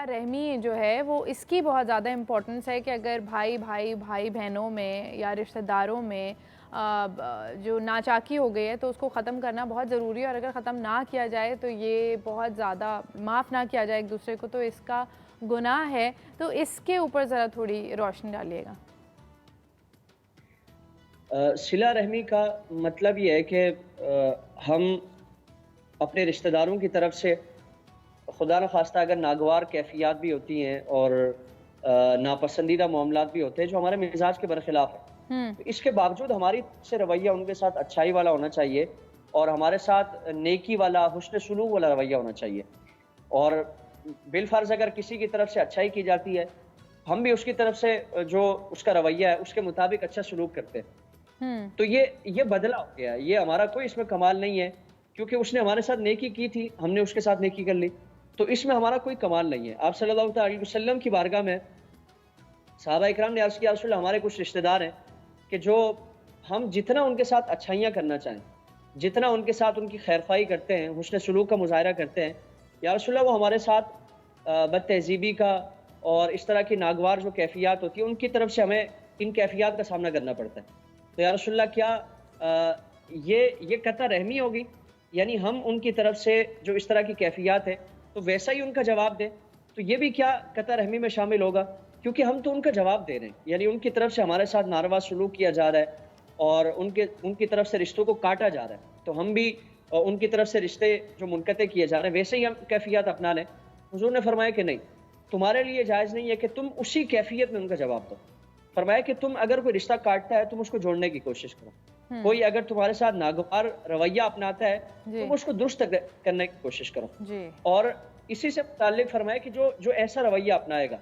صلہ رحمی جو ہے وہ اس کی بہت زیادہ امپورٹنس ہے کہ اگر بھائی بہنوں میں یا رشتہ داروں میں جو ناچاکی ہو گئی ہے تو اس کو ختم کرنا بہت ضروری ہے، اور اگر ختم نہ کیا جائے تو یہ بہت زیادہ معاف نہ کیا جائے ایک دوسرے کو تو اس کا گناہ ہے. تو اس کے اوپر ذرا تھوڑی روشنی ڈالیے گا. صلہ رحمی کا مطلب یہ ہے کہ ہم اپنے رشتہ داروں کی طرف سے خدا نخواستہ اگر ناگوار کیفیات بھی ہوتی ہیں اور ناپسندیدہ معاملات بھی ہوتے ہیں جو ہمارے مزاج کے برخلاف ہیں، اس کے باوجود ہماری طرف سے رویہ ان کے ساتھ اچھائی والا ہونا چاہیے اور ہمارے ساتھ نیکی والا، حسن سلوک والا رویہ ہونا چاہیے. اور بالفرض اگر کسی کی طرف سے اچھائی کی جاتی ہے، ہم بھی اس کی طرف سے جو اس کا رویہ ہے اس کے مطابق اچھا سلوک کرتے ہیں. تو یہ بدلہ ہو گیا. یہ ہمارا کوئی اس میں کمال نہیں ہے، کیونکہ اس نے ہمارے ساتھ نیکی کی تھی، ہم نے اس کے ساتھ نیکی کر لی، تو اس میں ہمارا کوئی کمال نہیں ہے. آپ صلی اللہ علیہ وسلم کی بارگاہ میں صحابہ اکرام نے عرض کیا، رسول اللہ ہمارے کچھ رشتہ دار ہیں کہ جو ہم جتنا ان کے ساتھ اچھائیاں کرنا چاہیں، جتنا ان کے ساتھ ان کی خیرخواہی کرتے ہیں، حسن سلوک کا مظاہرہ کرتے ہیں، یا رسول اللہ وہ ہمارے ساتھ بد تہذیبی کا اور اس طرح کی ناگوار جو کیفیات ہوتی ہیں ان کی طرف سے ہمیں ان کیفیات کا سامنا کرنا پڑتا ہے. تو یا رسول اللہ کیا یہ قطع رحمی ہوگی؟ یعنی ہم ان کی طرف سے جو اس طرح کی کیفیات ہے تو ویسا ہی ان کا جواب دیں؟ تو یہ بھی کیا قطع رحمی میں شامل ہوگا؟ کیونکہ ہم تو ان کا جواب دے رہے ہیں، یعنی ان کی طرف سے ہمارے ساتھ ناروا سلوک کیا جا رہا ہے اور ان کی طرف سے رشتوں کو کاٹا جا رہا ہے، تو ہم بھی ان کی طرف سے رشتے جو منقطع کیے جا رہے ہیں ویسے ہی ہم کیفیات اپنا لیں. حضور نے فرمایا کہ نہیں، تمہارے لیے جائز نہیں ہے کہ تم اسی کیفیت میں ان کا جواب دو. فرمایا کہ تم اگر کوئی رشتہ کاٹتا ہے تم اس کو جوڑنے کی کوشش کرو. کوئی اگر تمہارے ساتھ ناگوار رویہ اپناتا ہے تم اس کو درست کرنے کی کوشش کرو. اور اسی سے متعلق فرمایا کہ جو ایسا رویہ اپنائے گا،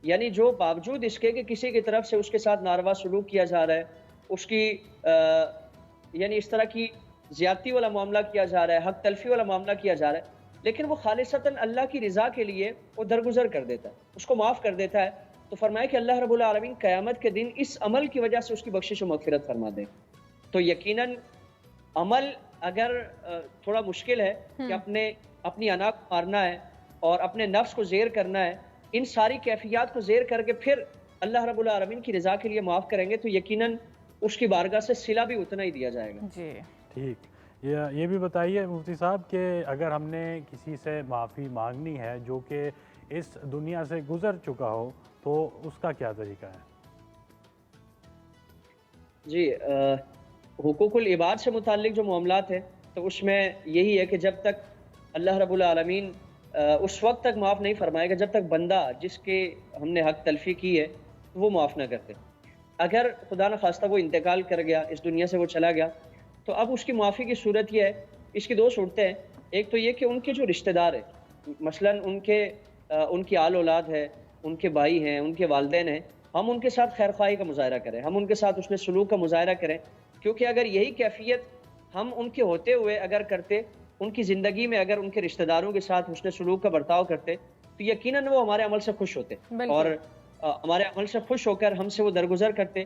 یعنی جو باوجود اس کے کہ کسی کی طرف سے اس کے ساتھ ناروا سلوک کیا جا رہا ہے، اس کی یعنی اس طرح کی زیادتی والا معاملہ کیا جا رہا ہے، حق تلفی والا معاملہ کیا جا رہا ہے، لیکن وہ خالصتاً اللہ کی رضا کے لیے وہ درگزر کر دیتا ہے، اس کو معاف کر دیتا ہے. تو فرمایا کہ اللہ رب العالمین قیامت کے دن اس عمل کی وجہ سے اس کی بخشش و مغفرت فرما دیں. تو یقیناً عمل اگر تھوڑا مشکل ہے کہ اپنی انا کو مارنا ہے اور اپنے نفس کو زیر کرنا ہے، ان ساری کیفیات کو زیر کر کے پھر اللہ رب العالمین کی رضا کے لیے معاف کریں گے تو یقیناً اس کی بارگاہ سے صلہ بھی اتنا ہی دیا جائے گا. جی ٹھیک. یہ بھی بتائیے مفتی صاحب کہ اگر ہم نے کسی سے معافی مانگنی ہے جو کہ اس دنیا سے گزر چکا ہو تو اس کا کیا طریقہ ہے؟ جی، حقوق العباد سے متعلق جو معاملات ہیں تو اس میں یہی ہے کہ جب تک اللہ رب العالمین اس وقت تک معاف نہیں فرمائے گا جب تک بندہ جس کے ہم نے حق تلفی کی ہے وہ معاف نہ کرتے. اگر خدا نخواستہ وہ انتقال کر گیا، اس دنیا سے وہ چلا گیا، تو اب اس کی معافی کی صورت یہ ہے، اس کی دو صورتیں ہیں. ایک تو یہ کہ ان کے جو رشتہ دار ہیں، مثلاً ان کی آل اولاد ہے، ان کے بھائی ہیں، ان کے والدین ہیں، ہم ان کے ساتھ خیر خواہی کا مظاہرہ کریں، ہم ان کے ساتھ اس میں سلوک کا مظاہرہ کریں. کیونکہ اگر یہی کیفیت ہم ان کے ہوتے ہوئے اگر کرتے، ان کی زندگی میں اگر ان کے رشتہ داروں کے ساتھ حسن سلوک کا برتاؤ کرتے تو یقیناً وہ ہمارے عمل سے خوش ہوتے اور ہمارے عمل سے خوش ہو کر ہم سے وہ درگزر کرتے.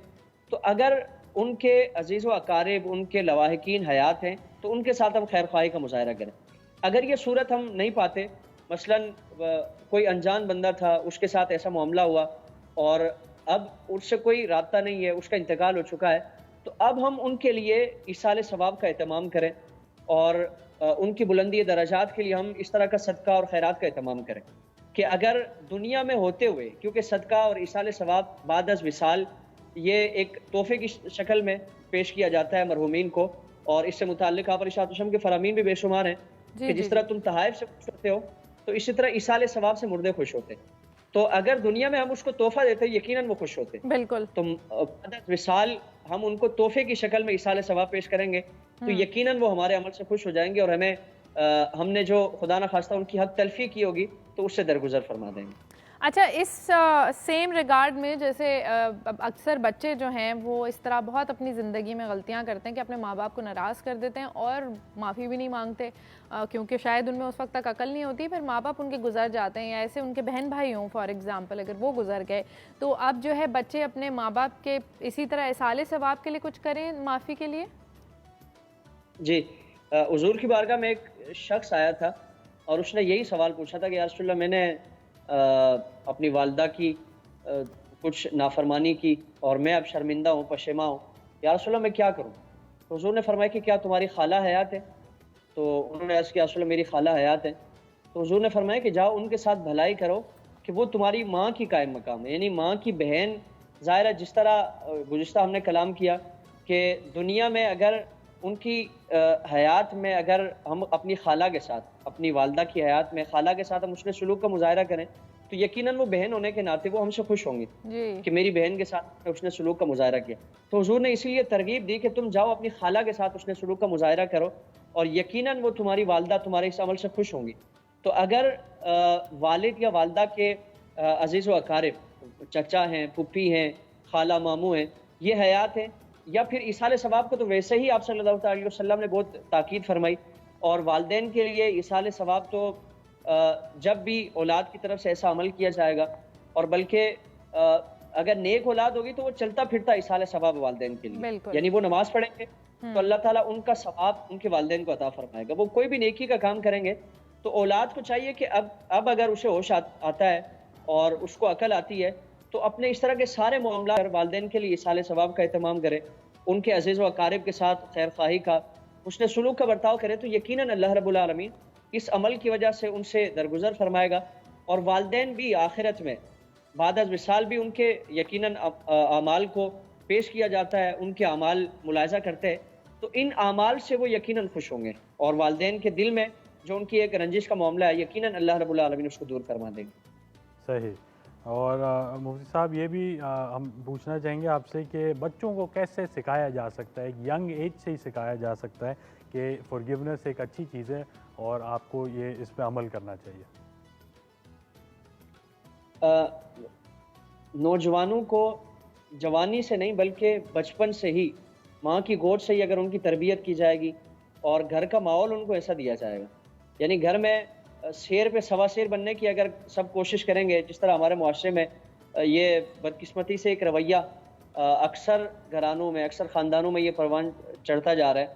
تو اگر ان کے عزیز و اقارب، ان کے لواحقین حیات ہیں تو ان کے ساتھ ہم خیر خواہی کا مظاہرہ کریں. اگر یہ صورت ہم نہیں پاتے، مثلاً کوئی انجان بندہ تھا، اس کے ساتھ ایسا معاملہ ہوا اور اب اس سے کوئی رابطہ نہیں ہے، اس کا انتقال ہو چکا ہے، تو اب ہم ان کے لیے ایصال ثواب کا اہتمام کریں اور ان کی بلندی درجات کے لیے ہم اس طرح کا صدقہ اور خیرات کا اہتمام کریں کہ اگر دنیا میں ہوتے ہوئے، کیونکہ صدقہ اور ایصال ثواب بعد از وصال یہ ایک تحفے کی شکل میں پیش کیا جاتا ہے مرحومین کو، اور اس سے متعلق آپ علیہ السلام کے فرامین بھی بے شمار ہیں کہ جس طرح تم تحائف سے خوش ہوتے ہو تو اسی طرح ایصال ثواب سے مردے خوش ہوتے. تو اگر دنیا میں ہم اس کو تحفہ دیتے یقیناً وہ خوش ہوتے. بالکل. تو بعد از وصال ہم ان کو تحفے کی شکل میں ایصال ثواب پیش کریں گے تو یقیناً وہ ہمارے عمل سے خوش ہو جائیں گے اور ہم نے جو خدا نخواستہ ان کی حق تلفی کی ہوگی تو اس سے درگزر فرما دیں گے. اچھا، اس سیم ریگارڈ میں جیسے اکثر بچے جو ہیں وہ اس طرح بہت اپنی زندگی میں غلطیاں کرتے ہیں کہ اپنے ماں باپ کو ناراض کر دیتے ہیں اور معافی بھی نہیں مانگتے کیونکہ شاید ان میں اس وقت تک عقل نہیں ہوتی. پھر ماں باپ ان کے گزر جاتے ہیں یا ایسے ان کے بہن بھائی ہوں فار ایگزامپل اگر وہ گزر گئے تو اب جو ہے بچے اپنے ماں باپ کے اسی طرح ایصال ثواب کے لیے کچھ کریں معافی کے لیے. جی، حضور کی بارگاہ میں ایک شخص آیا تھا اور اس نے یہی سوال پوچھا تھا کہ یا رسول اللہ میں نے اپنی والدہ کی کچھ نافرمانی کی اور میں اب شرمندہ ہوں، پشیماں ہوں، یا رسول اللہ میں کیا کروں؟ تو حضور نے فرمایا کہ کیا تمہاری خالہ حیات ہے؟ تو انہوں نے عرض کیا رسول اللہ میری خالہ حیات ہے۔ تو حضور نے فرمایا کہ جاؤ ان کے ساتھ بھلائی کرو کہ وہ تمہاری ماں کی قائم مقام ہے، یعنی ماں کی بہن۔ ظاہر ہے جس طرح گزشتہ ہم نے کلام کیا کہ دنیا میں اگر ان کی حیات میں اگر ہم اپنی خالہ کے ساتھ، اپنی والدہ کی حیات میں خالہ کے ساتھ ہم حسن سلوک کا مظاہرہ کریں تو یقیناً وہ بہن ہونے کے ناطے وہ ہم سے خوش ہوں گی کہ میری بہن کے ساتھ حسن سلوک کا مظاہرہ کیا۔ تو حضور نے اسی لیے ترغیب دی کہ تم جاؤ اپنی خالہ کے ساتھ حسن سلوک کا مظاہرہ کرو اور یقیناً وہ تمہاری والدہ تمہارے اس عمل سے خوش ہوں گی۔ تو اگر والد یا والدہ کے عزیز و اقارب، چچا ہیں، پھپھی ہیں، خالہ ماموں ہیں، یہ حیات ہیں، یا پھر ایصال ثواب کو تو ویسے ہی آپ صلی اللہ علیہ وسلم نے بہت تاکید فرمائی، اور والدین کے لیے ایصال ثواب تو جب بھی اولاد کی طرف سے ایسا عمل کیا جائے گا، اور بلکہ اگر نیک اولاد ہوگی تو وہ چلتا پھرتا ایصال ثواب والدین کے لیے، یعنی وہ نماز پڑھیں گے تو اللہ تعالیٰ ان کا ثواب ان کے والدین کو عطا فرمائے گا۔ وہ کوئی بھی نیکی کا کام کریں گے تو اولاد کو چاہیے کہ اب اگر اسے ہوش آتا ہے اور اس کو عقل آتی ہے تو اپنے اس طرح کے سارے معاملات والدین کے لیے ایصال ثواب کا اہتمام کرے، ان کے عزیز و اقارب کے ساتھ خیر خواہی کا، حسن سلوک کا برتاؤ کرے، تو یقیناً اللہ رب العالمین اس عمل کی وجہ سے ان سے درگزر فرمائے گا، اور والدین بھی آخرت میں بعد از وصال بھی ان کے یقیناً اعمال کو پیش کیا جاتا ہے، ان کے اعمال ملاحظہ کرتے ہیں، تو ان اعمال سے وہ یقیناً خوش ہوں گے، اور والدین کے دل میں جو ان کی ایک رنجش کا معاملہ ہے یقیناً اللہ رب العالمین اس کو دور فرما دیں گے۔ صحیح۔ اور مفتی صاحب یہ بھی ہم پوچھنا چاہیں گے آپ سے کہ بچوں کو کیسے سکھایا جا سکتا ہے، ینگ ایج سے ہی سکھایا جا سکتا ہے کہ فورگیونیس ایک اچھی چیز ہے اور آپ کو یہ اس پہ عمل کرنا چاہیے؟ نوجوانوں کو جوانی سے نہیں بلکہ بچپن سے ہی، ماں کی گود سے ہی اگر ان کی تربیت کی جائے گی اور گھر کا ماحول ان کو ایسا دیا جائے گا، یعنی گھر میں شیر پہ سوا شیر بننے کی اگر سب کوشش کریں گے، جس طرح ہمارے معاشرے میں یہ بدقسمتی سے ایک رویہ اکثر گھرانوں میں، اکثر خاندانوں میں یہ پروان چڑھتا جا رہا ہے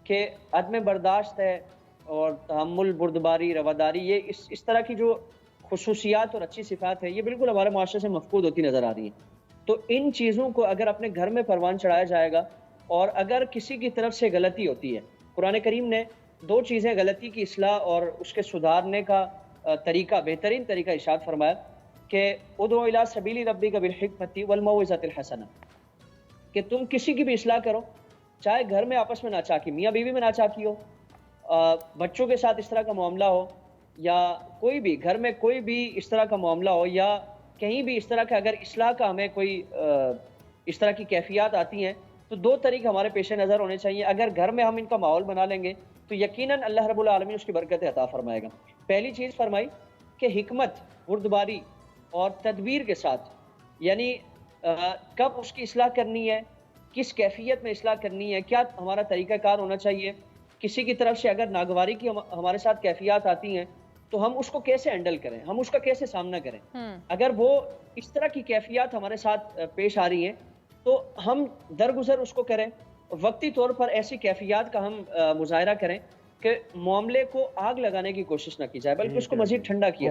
کہ عدم برداشت ہے اور تحمل، بردباری، رواداری، یہ اس طرح کی جو خصوصیات اور اچھی صفات ہے یہ بالکل ہمارے معاشرے سے مفقود ہوتی نظر آ رہی ہیں۔ تو ان چیزوں کو اگر اپنے گھر میں پروان چڑھایا جائے گا، اور اگر کسی کی طرف سے غلطی ہوتی ہے، قرآن کریم نے دو چیزیں غلطی کی اصلاح اور اس کے سدھارنے کا طریقہ، بہترین طریقہ ارشاد فرمایا کہ ادعو الی سبیل ربک بالحکمۃ والموعظۃ الحسنہ، کہ تم کسی کی بھی اصلاح کرو، چاہے گھر میں آپس میں ناچاکی، میاں بیوی میں ناچاکی ہو، بچوں کے ساتھ اس طرح کا معاملہ ہو، یا کوئی بھی گھر میں کوئی بھی اس طرح کا معاملہ ہو، یا کہیں بھی اس طرح کا اگر اصلاح کا ہمیں کوئی اس طرح کی کیفیات آتی ہیں تو دو طریقے ہمارے پیش نظر ہونے چاہیے۔ اگر گھر میں ہم ان کا ماحول بنا لیں گے تو یقیناً اللہ رب العالمین اس کی برکت عطا فرمائے گا۔ پہلی چیز فرمائی کہ حکمت، بردباری اور تدبیر کے ساتھ، یعنی کب اس کی اصلاح کرنی ہے، کس کیفیت میں اصلاح کرنی ہے، کیا ہمارا طریقہ کار ہونا چاہیے، کسی کی طرف سے اگر ناگواری کی ہمارے ساتھ کیفیات آتی ہیں تو ہم اس کو کیسے ہینڈل کریں، ہم اس کا کیسے سامنا کریں۔ اگر وہ اس طرح کی کیفیات ہمارے ساتھ پیش آ رہی ہیں تو ہم درگزر اس کو کریں، وقتی طور پر ایسی کیفیات کا ہم مظاہرہ کریں کہ معاملے کو آگ لگانے کی کوشش نہ کی جائے بلکہ اس کو مزید ٹھنڈا کیا